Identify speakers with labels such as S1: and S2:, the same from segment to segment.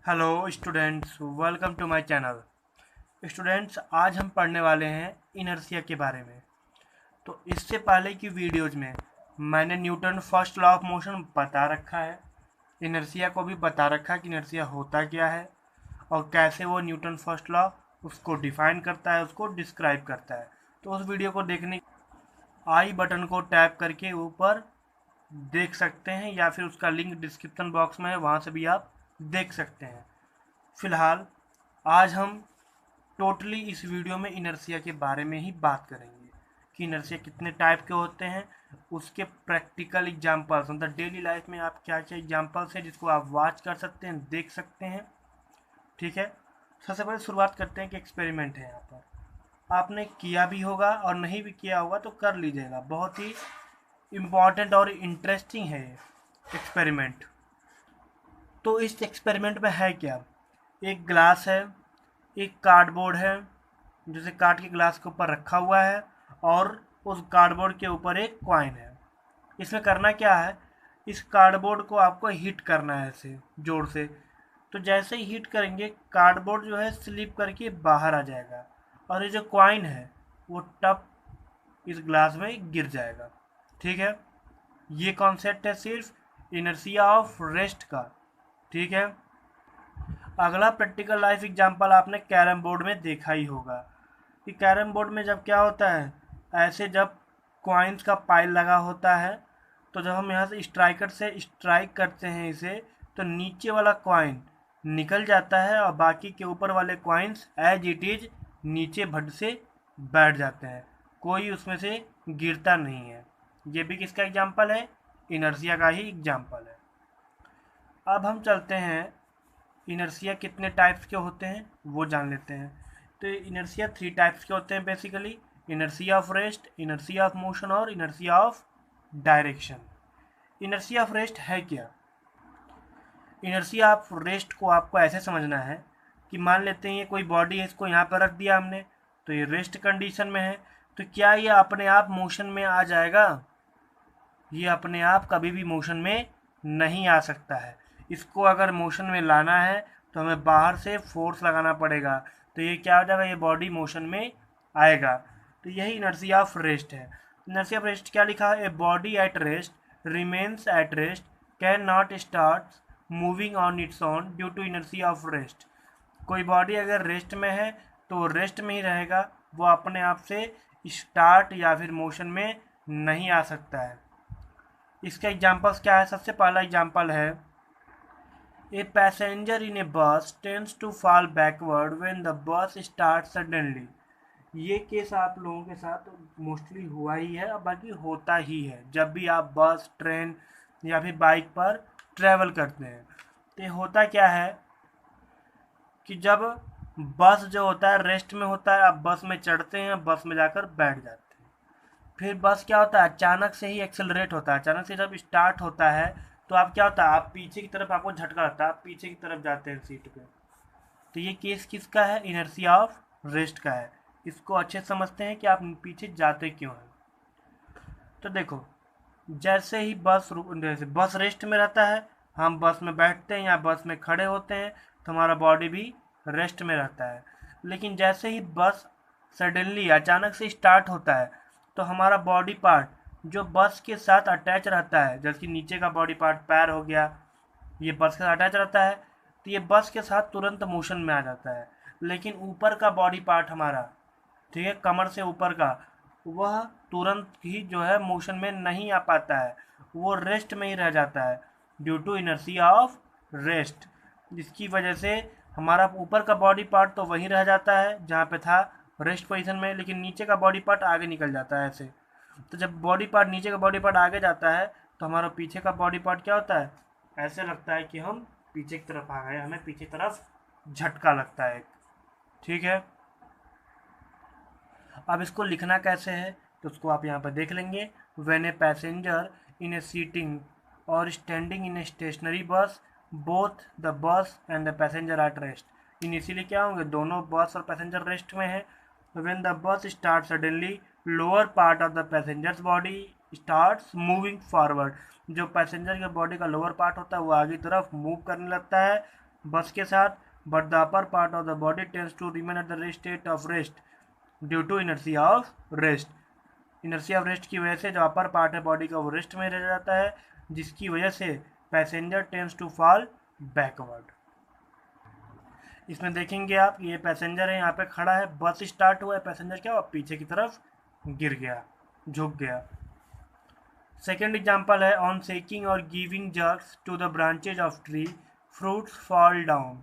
S1: Hello students, welcome to my channel. Students, आज हम पढ़ने वाले हैं इनर्शिया के बारे में। तो इससे पहले की वीडियोज में मैंने Newton first law of motion बता रखा है, इनर्शिया को भी बता रखा है कि इनर्शिया होता क्या है और कैसे वो न्यूटन फर्स्ट लॉ उसको डिफाइन करता है, उसको डिस्क्राइब करता है। तो उस वीडियो को देखने आई बटन को टैप करके ऊपर देख सकते हैं या फिर उसका लिंक डिस्क्रिप्शन बॉक्स में है, वहाँ से भी आप देख सकते हैं। फिलहाल आज हम टोटली इस वीडियो में इनर्शिया के बारे में ही बात करेंगे कि इनर्शिया कितने टाइप के होते हैं, उसके प्रैक्टिकल एग्जांपल्स मतलब डेली लाइफ में आप क्या क्या एग्जांपल्स है जिसको आप वॉच कर सकते हैं, देख सकते हैं। ठीक है, सबसे पहले शुरुआत करते हैं कि एक्सपेरिमेंट है। यहाँ पर आपने किया भी होगा और नहीं भी किया होगा तो कर लीजिएगा, बहुत ही इम्पॉर्टेंट और इंटरेस्टिंग है ये एक्सपेरिमेंट। तो इस एक्सपेरिमेंट में है क्या, एक ग्लास है, एक कार्डबोर्ड है जिसे काट के ग्लास के ऊपर रखा हुआ है और उस कार्डबोर्ड के ऊपर एक कॉइन है। इसमें करना क्या है, इस कार्डबोर्ड को आपको हीट करना है ऐसे जोर से। तो जैसे ही हीट करेंगे कार्डबोर्ड जो है स्लिप करके बाहर आ जाएगा और ये जो कॉइन है वो टप इस ग्लास में गिर जाएगा। ठीक है, ये कॉन्सेप्ट है सिर्फ इनर्शिया ऑफ रेस्ट का। ठीक है, अगला प्रैक्टिकल लाइफ एग्जांपल आपने कैरम बोर्ड में देखा ही होगा कि कैरम बोर्ड में जब क्या होता है, ऐसे जब कॉइन्स का पाइल लगा होता है तो जब हम यहाँ से स्ट्राइकर से स्ट्राइक करते हैं इसे, तो नीचे वाला कॉइन निकल जाता है और बाकी के ऊपर वाले कॉइन्स एज इट इज नीचे भट से बैठ जाते हैं, कोई उसमें से गिरता नहीं है। ये भी किसका एग्जाम्पल है, इनर्शिया का ही एग्जाम्पल है। अब हम चलते हैं इनर्शिया कितने टाइप्स के होते हैं वो जान लेते हैं। तो इनर्शिया 3 टाइप्स के होते हैं basically, inertia of rest, inertia of motion और inertia of direction. Inertia of rest है क्या, इनर्शिया ऑफ रेस्ट को आपको ऐसे समझना है कि मान लेते हैं ये कोई बॉडी है, इसको यहाँ पर रख दिया हमने तो ये रेस्ट कंडीशन में है। तो क्या ये अपने आप मोशन में आ जाएगा, ये अपने आप कभी भी मोशन में नहीं आ सकता है। इसको अगर मोशन में लाना है तो हमें बाहर से फोर्स लगाना पड़ेगा, तो ये क्या हो जाएगा, ये बॉडी मोशन में आएगा। तो यही इनर्शिया ऑफ रेस्ट है। इनर्शिया ऑफ रेस्ट क्या लिखा है, a body at rest remains at rest can not start moving on its own due to inertia of rest. कोई बॉडी अगर रेस्ट में है तो वो रेस्ट में ही रहेगा, वो अपने आप से स्टार्ट या फिर मोशन में नहीं आ सकता है। इसका एग्जांपल्स क्या है, सबसे पहला एग्जांपल है, ए passenger in a bus tends to fall backward when the bus start suddenly. ये केस आप लोगों के साथ मोस्टली हुआ ही है और बाकी होता ही है जब भी आप बस, ट्रेन या फिर बाइक पर ट्रैवल करते हैं। तो ये होता क्या है कि जब बस जो होता है रेस्ट में होता है, आप बस में चढ़ते हैं, बस में जाकर बैठ जाते हैं, फिर बस क्या होता है अचानक से ही एक्सेलरेट होता है। अचानक से जब स्टार्ट होता है तो आप क्या होता है, आप पीछे की तरफ, आपको झटका लगता है, आप पीछे की तरफ जाते हैं सीट पे। तो ये केस किसका है, इनर्शिया ऑफ रेस्ट का है। इसको अच्छे से समझते हैं कि आप पीछे जाते क्यों हैं। तो देखो, जैसे ही जैसे बस रेस्ट में रहता है, हम बस में बैठते हैं या बस में खड़े होते हैं तो हमारा बॉडी भी रेस्ट में रहता है। लेकिन जैसे ही बस सडनली अचानक से स्टार्ट होता है तो हमारा बॉडी पार्ट जो बस के साथ अटैच रहता है, जैसे कि नीचे का बॉडी पार्ट पैर हो गया, ये बस के साथ अटैच रहता है तो ये बस के साथ तुरंत मोशन में आ जाता है। लेकिन ऊपर का बॉडी पार्ट हमारा, ठीक है, कमर से ऊपर का, वह तुरंत ही जो है मोशन में नहीं आ पाता है, वो रेस्ट में ही रह जाता है due to inertia of rest. जिसकी वजह से हमारा ऊपर का बॉडी पार्ट तो वहीं रह जाता है जहाँ पे था रेस्ट पोजीशन में, लेकिन नीचे का बॉडी पार्ट आगे निकल जाता है ऐसे। तो जब बॉडी पार्ट, नीचे का बॉडी पार्ट आगे जाता है तो हमारा पीछे का बॉडी पार्ट क्या होता है, ऐसे लगता है कि हम पीछे की तरफ आ गए, हमें पीछे की तरफ झटका लगता है। ठीक है, अब इसको लिखना कैसे है तो उसको आप यहाँ पर देख लेंगे। When a passenger in a seating और standing in a stationary bus both the bus and the passenger are rest. Initially क्या होंगे, दोनों बस और पैसेंजर रेस्ट में है। When the bus start suddenly lower part of the passengers body starts moving forward. जो passenger के body का lower part होता है वो आगे की तरफ मूव करने लगता है बस के साथ, but the upper part of the body tends to remain at the rest state of rest due to inertia of rest. Inertia of rest की वजह से जो अपर पार्ट है बॉडी का वो रेस्ट में रह जाता है, जिसकी वजह से passenger tends to fall backward. इसमें देखेंगे आप, ये पैसेंजर है यहाँ पे खड़ा है, बस स्टार्ट हुआ है, पैसेंजर क्या हुआ, पीछे की तरफ गिर गया, झुक गया। सेकेंड एग्जाम्पल है, ऑन शेकिंग और giving jerks to the branches of tree fruits fall down.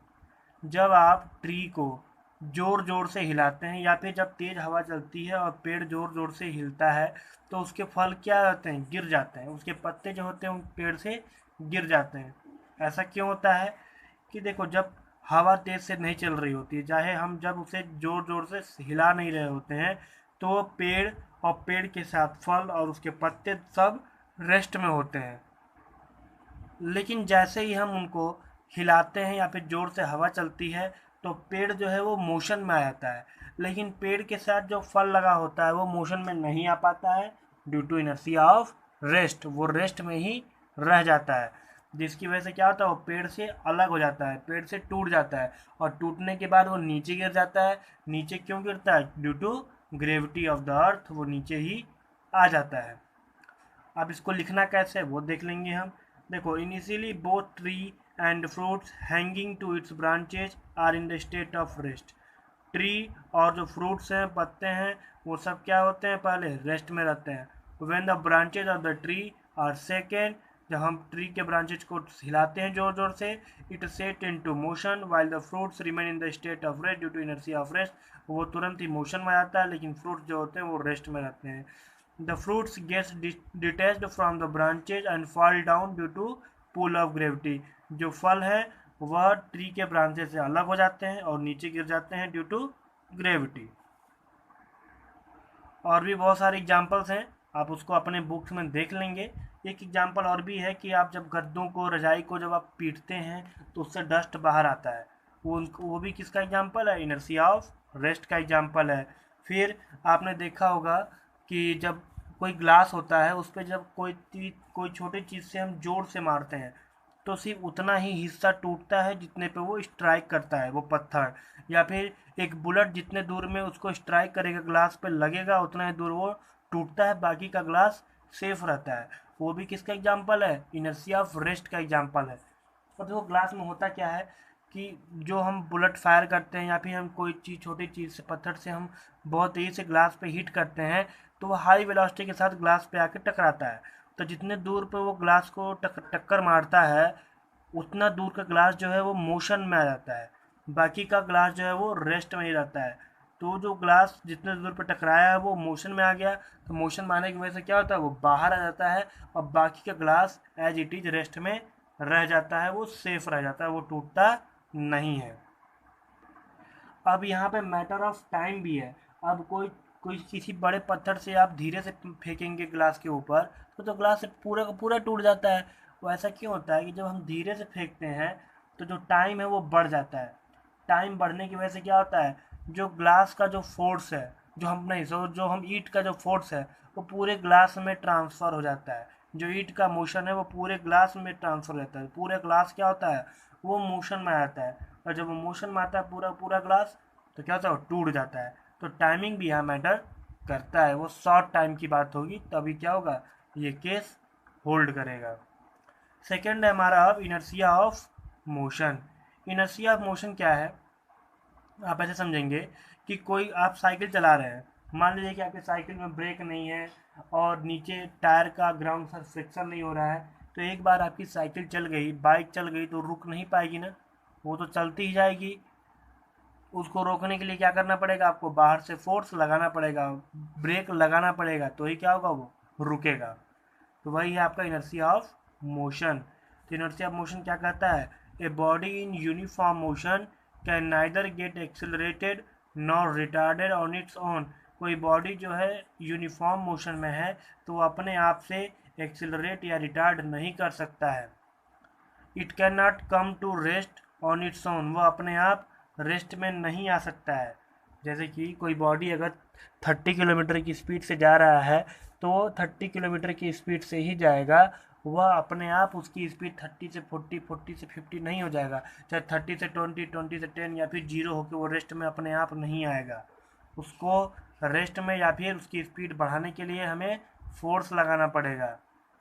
S1: जब आप ट्री को जोर जोर से हिलाते हैं या फिर जब तेज हवा चलती है और पेड़ जोर जोर से हिलता है तो उसके फल क्या होते हैं, गिर जाते हैं, उसके पत्ते जो होते हैं उन पेड़ से गिर जाते हैं। ऐसा क्यों होता है कि देखो, जब हवा तेज से नहीं चल रही होती है, चाहे हम जब उसे जोर जोर से हिला नहीं रहे होते हैं, तो पेड़ और पेड़ के साथ फल और उसके पत्ते सब रेस्ट में होते हैं। लेकिन जैसे ही हम उनको हिलाते हैं या फिर जोर से हवा चलती है तो पेड़ जो है वो मोशन में आ जाता है, लेकिन पेड़ के साथ जो फल लगा होता है वो मोशन में नहीं आ पाता है due to inertia of rest, वो रेस्ट में ही रह जाता है, जिसकी वजह से क्या होता है, वो पेड़ से अलग हो जाता है, पेड़ से टूट जाता है, और टूटने के बाद वो नीचे गिर जाता है। नीचे क्यों गिरता है, due to gravity of the earth, वो नीचे ही आ जाता है। अब इसको लिखना कैसे वो देख लेंगे हम। देखो, initially both tree and fruits hanging to its branches are in the state of rest. Tree और जो फ्रूट्स हैं, पत्ते हैं, वो सब क्या होते हैं, पहले रेस्ट में रहते हैं। When the branches of the tree are second, जब हम ट्री के ब्रांचेज को हिलाते हैं जोर जोर से, it set in to motion while the fruits remain in the state of rest due to inertia of rest. वो तुरंत ही मोशन में आता है, लेकिन फ्रूट्स जो होते हैं वो रेस्ट में रहते हैं। The fruits gets detached from the branches and fall down due to pull of gravity। जो फल है वह ट्री के ब्रांचेस से अलग हो जाते हैं और नीचे गिर जाते हैं ड्यू टू ग्रेविटी। और भी बहुत सारे एग्जांपल्स हैं, आप उसको अपने बुक्स में देख लेंगे। एक एग्जांपल और भी है कि आप जब गद्दों को, रजाई को जब आप पीटते हैं तो उससे डस्ट बाहर आता है, वो भी किसका एग्जांपल है, इनर्शिया ऑफ रेस्ट का एग्जांपल है। फिर आपने देखा होगा कि जब कोई ग्लास होता है उस पर जब कोई छोटी चीज़ से हम जोर से मारते हैं तो सिर्फ उतना ही हिस्सा टूटता है जितने पे वो स्ट्राइक करता है वो पत्थर, या फिर एक बुलेट जितने दूर में उसको स्ट्राइक करेगा, ग्लास पे लगेगा, उतना ही दूर वो टूटता है, बाकी का ग्लास सेफ रहता है। वो भी किसका एग्जाम्पल है, इनर्शिया ऑफ रेस्ट का एग्जाम्पल है। और देखो, ग्लास में होता क्या है कि जो हम बुलेट फायर करते हैं या फिर हम कोई चीज़, छोटी चीज़ से, पत्थर से हम बहुत तेज़ी से ग्लास पे हिट करते हैं तो वो हाई वेलोसिटी के साथ ग्लास पे आके टकराता है। तो जितने दूर पे वो ग्लास को टक्कर मारता है उतना दूर का ग्लास जो है वो मोशन में आ जाता है, बाकी का ग्लास जो है वो रेस्ट में ही रहता है। तो जो ग्लास जितने दूर पे टकराया है वो मोशन में आ गया, तो मोशन में आने की वजह से क्या होता है, वो बाहर आ जाता है और बाकी का glass as it is rest में रह जाता है, वो सेफ रह जाता है, वो टूटता नहीं है। अब यहाँ पे मैटर ऑफ टाइम भी है। अब कोई कोई किसी बड़े पत्थर से आप धीरे से फेंकेंगे ग्लास के ऊपर तो ग्लास पूरा का पूरा टूट जाता है। वो ऐसा क्यों होता है कि जब हम धीरे से फेंकते हैं तो जो टाइम है वो बढ़ जाता है। टाइम बढ़ने की वजह से क्या होता है, जो ग्लास का जो फोर्स है, जो हम ईंट का जो फोर्स है वो पूरे ग्लास में ट्रांसफ़र हो जाता है। जो ईंट का मोशन है वो पूरे ग्लास में ट्रांसफ़र हो जाता है, पूरे ग्लास क्या होता है, वो मोशन में आता है, और जब वो मोशन में आता है पूरा पूरा ग्लास तो क्या होता है, वो टूट जाता है। तो टाइमिंग भी यहाँ मैटर करता है, वो शॉर्ट टाइम की बात होगी तभी क्या होगा, ये केस होल्ड करेगा। सेकेंड है हमारा अब inertia of motion. Inertia of motion क्या है, आप ऐसे समझेंगे कि कोई आप साइकिल चला रहे हैं, मान लीजिए कि आपके साइकिल में ब्रेक नहीं है और नीचे टायर का ग्राउंड से फ्रिक्शन नहीं हो रहा है, तो एक बार आपकी साइकिल चल गई, बाइक चल गई तो रुक नहीं पाएगी ना, वो तो चलती ही जाएगी। उसको रोकने के लिए क्या करना पड़ेगा, आपको बाहर से फोर्स लगाना पड़ेगा, ब्रेक लगाना पड़ेगा, तो ही क्या होगा, वो रुकेगा। तो वही है आपका इनर्शिया ऑफ मोशन। तो इनर्शिया ऑफ मोशन क्या कहता है, a body in uniform motion can neither get accelerated nor retarded on its own. कोई बॉडी जो है यूनिफॉर्म मोशन में है तो वो अपने आप से एक्सेलरेट या रिटार्ड नहीं कर सकता है। It can not come to rest on its own, वो अपने आप रेस्ट में नहीं आ सकता है। जैसे कि कोई बॉडी अगर 30 किलोमीटर की स्पीड से जा रहा है तो वो 30 किलोमीटर की स्पीड से ही जाएगा, वह अपने आप उसकी स्पीड 30 से 40, 40 से 50 नहीं हो जाएगा, चाहे 30 से 20, 20 से 10 या फिर 0 होकर वो रेस्ट में अपने आप नहीं आएगा। उसको रेस्ट में या फिर उसकी स्पीड बढ़ाने के लिए हमें फोर्स लगाना पड़ेगा,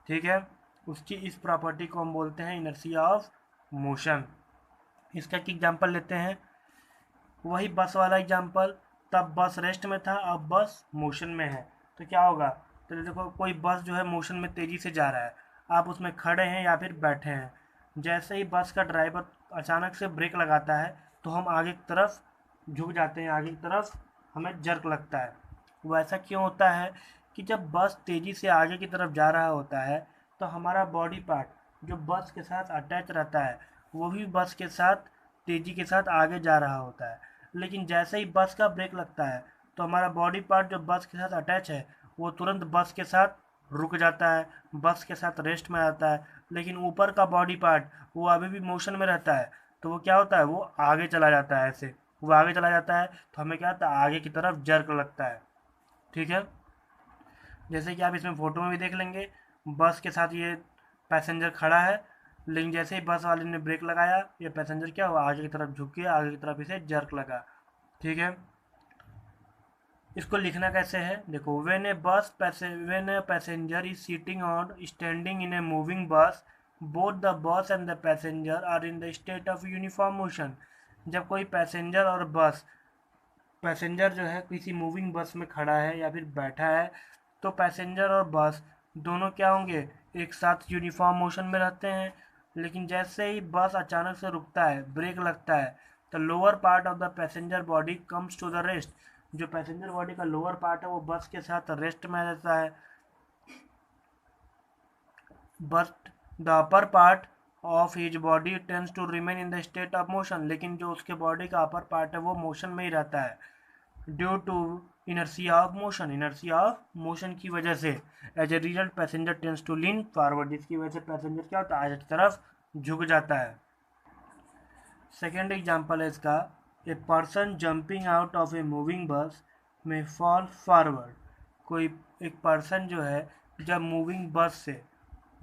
S1: ठीक है। उसकी इस प्रॉपर्टी को हम बोलते हैं इनर्शिया ऑफ मोशन। इसका एक एग्जांपल लेते हैं, वही बस वाला एग्जांपल, तब बस रेस्ट में था, अब बस मोशन में है। तो क्या होगा, तो देखो कोई बस जो है मोशन में तेज़ी से जा रहा है, आप उसमें खड़े हैं या फिर बैठे हैं, जैसे ही बस का ड्राइवर अचानक से ब्रेक लगाता है तो हम आगे की तरफ झुक जाते हैं, आगे की तरफ हमें जर्क लगता है। वो ऐसा क्यों होता है कि जब बस तेज़ी से आगे की तरफ जा रहा होता है तो हमारा बॉडी पार्ट जो बस के साथ अटैच रहता है वो भी बस के साथ तेज़ी के साथ आगे जा रहा होता है। लेकिन जैसे ही बस का ब्रेक लगता है तो हमारा बॉडी पार्ट जो बस के साथ अटैच है वो तुरंत बस के साथ रुक जाता है, बस के साथ रेस्ट में आता है। लेकिन ऊपर का बॉडी पार्ट वो अभी भी मोशन में रहता है, तो वो क्या होता है, वो आगे चला जाता है। ऐसे वो आगे चला जाता है तो हमें क्या होता है, आगे की तरफ जर्क लगता है, ठीक है। जैसे कि आप इसमें फ़ोटो में भी देख लेंगे, बस के साथ ये पैसेंजर खड़ा है, लेकिन जैसे ही बस वाले ने ब्रेक लगाया ये पैसेंजर क्या हुआ, आगे की तरफ झुक गया, आगे की तरफ इसे जर्क लगा, ठीक है। इसको लिखना कैसे है, देखो, when a passenger is sitting on standing in a moving bus, both the bus and the passenger are in the state of uniform motion. जब कोई पैसेंजर और बस, पैसेंजर जो है किसी मूविंग बस में खड़ा है या फिर बैठा है, तो पैसेंजर और बस दोनों क्या होंगे, एक साथ यूनिफॉर्म मोशन में रहते हैं। लेकिन जैसे ही बस अचानक से रुकता है, ब्रेक लगता है, तो lower part of the passenger body comes to the rest. जो पैसेंजर बॉडी का लोअर पार्ट है वो बस के साथ रेस्ट में रहता है, but the upper part of his body tends to remain in the state of motion. लेकिन जो उसके बॉडी का अपर पार्ट है वो मोशन में ही रहता है, due to inertia of motion, inertia of motion की वजह से। As a result passenger tends to lean forward, जिसकी वजह से पैसेंजर क्या होता है, आगे की तरफ झुक जाता है। सेकेंड एग्जाम्पल है इसका, a person jumping out of a moving bus में फॉल फॉरवर्ड। कोई एक पर्सन जो है जब मूविंग बस से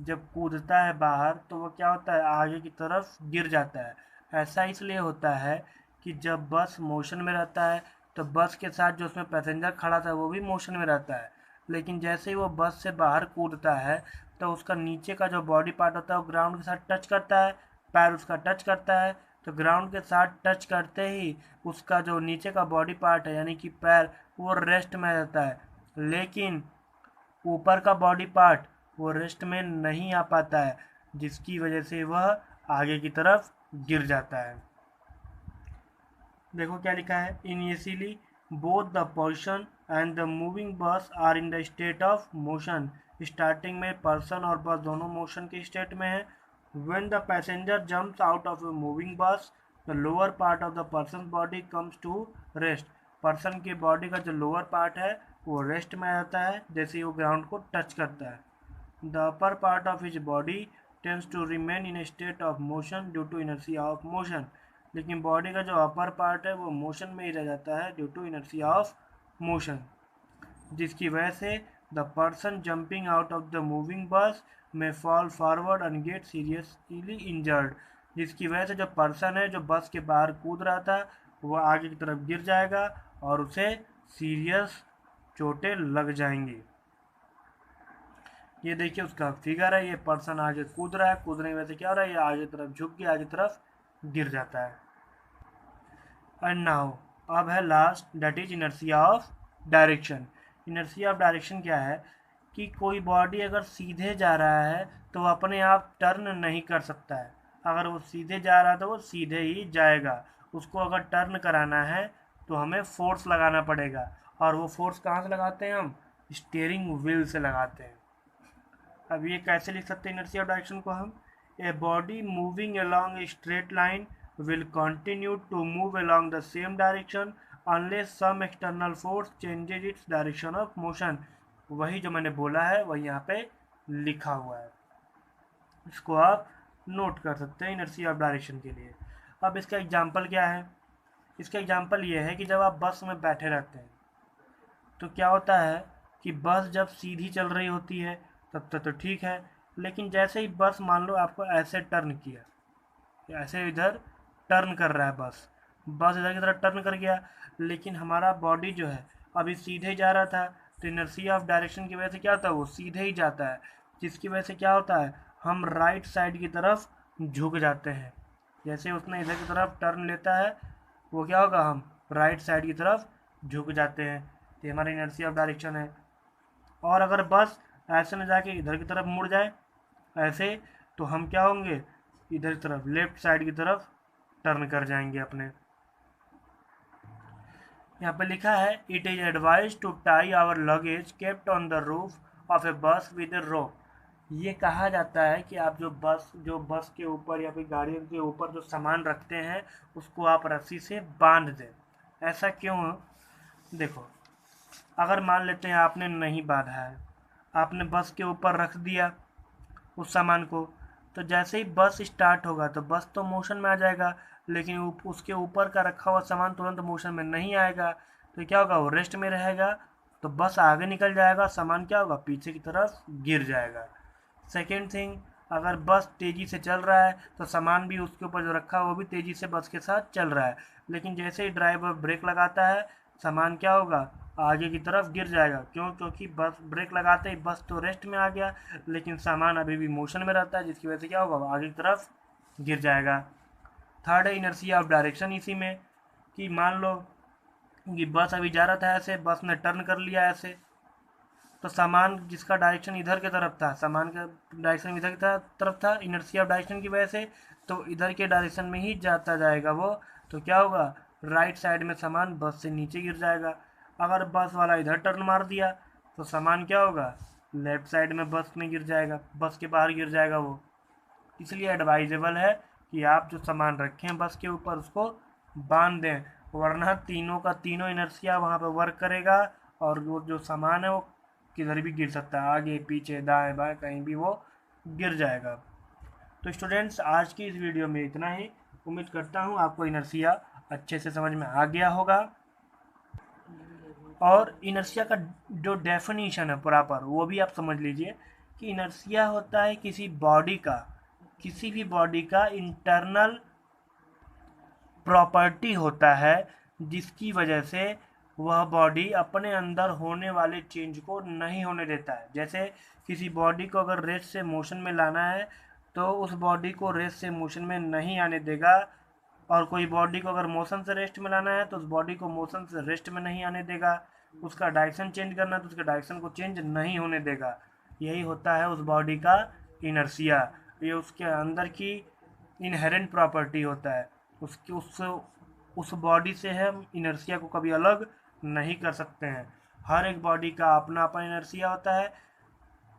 S1: जब कूदता है बाहर तो वो क्या होता है, आगे की तरफ गिर जाता है। ऐसा इसलिए होता है कि जब बस मोशन में रहता है तो बस के साथ जो उसमें पैसेंजर खड़ा था वो भी मोशन में रहता है, लेकिन जैसे ही वो बस से बाहर कूदता है तो उसका नीचे का जो बॉडी पार्ट होता है वो ग्राउंड के साथ टच करता है, पैर उसका टच करता है, तो ग्राउंड के साथ टच करते ही उसका जो नीचे का बॉडी पार्ट है यानी कि पैर वो रेस्ट में रहता है। लेकिन ऊपर का बॉडी पार्ट वो रेस्ट में नहीं आ पाता है, जिसकी वजह से वह आगे की तरफ गिर जाता है। देखो क्या लिखा है, initially both the person and the moving bus are in the state of motion. Starting में पर्सन और बस दोनों मोशन के स्टेट में है। When the passenger jumps out of a moving bus, the lower part of the person body comes to rest. Person की body का जो lower part है वो रेस्ट में रहता है जैसे ही वो ग्राउंड को टच करता है। The upper part of his body tends to remain in a state of motion due to inertia of motion. लेकिन बॉडी का जो अपर पार्ट है वो मोशन में ही रह जाता है due to inertia of motion, जिसकी वजह से the person jumping out of the moving bus में fall forward and get seriously injured. जिसकी वजह से जो पर्सन है जो बस के बाहर कूद रहा था वह आगे की तरफ गिर जाएगा और उसे सीरियस चोटें लग जाएंगी। ये देखिए उसका फिगर है, ये पर्सन आगे कूद रहा है, कूदने की वजह से क्या हो रहा है, ये आगे तरफ झुक के आगे तरफ गिर जाता है। एंड नाउ अब है last, that is inertia of direction. Inertia of direction क्या है कि कोई बॉडी अगर सीधे जा रहा है तो वो अपने आप टर्न नहीं कर सकता है। अगर वो सीधे जा रहा है तो वो सीधे ही जाएगा। उसको अगर टर्न कराना है तो हमें फोर्स लगाना पड़ेगा, और वो फोर्स कहाँ से लगाते हैं, हम स्टीयरिंग व्हील से लगाते हैं। अब ये कैसे लिख सकते हैं इनर्शिया ऑफ डायरेक्शन को हम, a body moving along a straight line will continue to move along the same direction unless some external force changes its direction of motion। वही जो मैंने बोला है वही यहाँ पे लिखा हुआ है, इसको आप नोट कर सकते हैं इनर्शिया ऑफ डायरेक्शन के लिए। अब इसका एग्जांपल क्या है, इसका एग्जांपल ये है कि जब आप बस में बैठे रहते हैं तो क्या होता है कि बस जब सीधी चल रही होती है तब तक तो ठीक है, लेकिन जैसे ही बस मान लो आपको ऐसे टर्न किया, ऐसे इधर टर्न कर रहा है बस इधर की तरफ टर्न कर गया, लेकिन हमारा बॉडी जो है अभी सीधे ही जा रहा था, तो इनर्शिया ऑफ डायरेक्शन की वजह से क्या होता है, वो सीधे ही जाता है, जिसकी वजह से क्या होता है, हम राइट साइड की तरफ झुक जाते हैं। जैसे उसने इधर की तरफ टर्न लेता है, वो क्या होगा, हम राइट साइड की तरफ झुक जाते हैं। तो हमारा इनर्शिया ऑफ डायरेक्शन है। और अगर बस ऐसे में जाके इधर की तरफ मुड़ जाए ऐसे, तो हम क्या होंगे, इधर की तरफ लेफ्ट साइड की तरफ टर्न कर जाएंगे अपने। यहाँ पे लिखा है it is advise to tie our luggage kept on the roof of a bus with ए रोप। ये कहा जाता है कि आप जो बस के ऊपर या फिर गाड़ियों के ऊपर जो सामान रखते हैं उसको आप रस्सी से बांध दें। ऐसा क्यों? देखो, अगर मान लेते हैं आपने नहीं बांधा है, आपने बस के ऊपर रख दिया उस सामान को, तो जैसे ही बस स्टार्ट होगा तो बस तो मोशन में आ जाएगा, लेकिन उसके ऊपर का रखा हुआ सामान तुरंत मोशन में नहीं आएगा। तो क्या होगा, वो रेस्ट में रहेगा, तो बस आगे निकल जाएगा, सामान क्या होगा, पीछे की तरफ गिर जाएगा। सेकेंड थिंग, अगर बस तेज़ी से चल रहा है तो सामान भी उसके ऊपर जो रखा है वो भी तेज़ी से बस के साथ चल रहा है, लेकिन जैसे ही ड्राइवर ब्रेक लगाता है, सामान क्या होगा, आगे की तरफ गिर जाएगा। क्यों? क्योंकि बस ब्रेक लगाते ही बस तो रेस्ट में आ गया, लेकिन सामान अभी भी मोशन में रहता है, जिसकी वजह से क्या होगा, आगे की तरफ गिर जाएगा। थर्ड है इनर्शिया ऑफ डायरेक्शन। इसी में कि मान लो कि बस अभी जा रहा था ऐसे, बस ने टर्न कर लिया ऐसे, तो सामान जिसका डायरेक्शन इधर की तरफ था, सामान का डायरेक्शन इधर की तरफ था, इनर्शिया ऑफ डायरेक्शन की वजह से तो इधर के डायरेक्शन में ही जाता जाएगा वो। तो क्या होगा, राइट साइड में सामान बस से नीचे गिर जाएगा। अगर बस वाला इधर टर्न मार दिया तो सामान क्या होगा, लेफ्ट साइड में बस में गिर जाएगा, बस के बाहर गिर जाएगा वो। इसलिए एडवाइजेबल है कि आप जो सामान रखें बस के ऊपर उसको बांध दें, वरना तीनों का तीनों इनर्शिया वहाँ पे वर्क करेगा और वो जो सामान है वो किधर भी गिर सकता है, आगे पीछे दाएं बाएं कहीं भी वो गिर जाएगा। तो स्टूडेंट्स, आज की इस वीडियो में इतना ही। उम्मीद करता हूँ आपको इनर्शिया अच्छे से समझ में आ गया होगा, और इनर्शिया का जो डेफिनीशन है प्रॉपर वो भी आप समझ लीजिए कि इनर्शिया होता है किसी भी बॉडी का इंटरनल प्रॉपर्टी होता है, जिसकी वजह से वह बॉडी अपने अंदर होने वाले चेंज को नहीं होने देता है। जैसे किसी बॉडी को अगर रेस्ट से मोशन में लाना है तो उस बॉडी को रेस्ट से मोशन में नहीं आने देगा, और कोई बॉडी को अगर मोशन से रेस्ट में लाना है तो उस बॉडी को मोशन से रेस्ट में नहीं आने देगा। उसका डायरेक्शन चेंज करना है तो उसके डायरेक्शन को चेंज नहीं होने देगा। यही होता है उस बॉडी का इनर्शिया। ये उसके अंदर की इनहेरेंट प्रॉपर्टी होता है। उसकी उस बॉडी से हम इनर्शिया को कभी अलग नहीं कर सकते हैं। हर एक बॉडी का अपना अपना इनर्शिया होता है।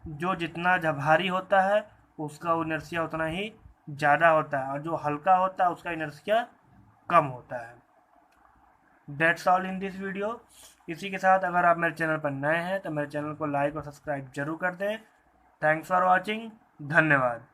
S1: जो जितना भारी होता है उसका इनर्शिया उतना ही ज़्यादा होता है, और जो हल्का होता है उसका इनर्शिया कम होता है। That's all in this video. इसी के साथ अगर आप मेरे चैनल पर नए हैं तो मेरे चैनल को लाइक और सब्सक्राइब जरूर कर दें। Thanks for watching. धन्यवाद।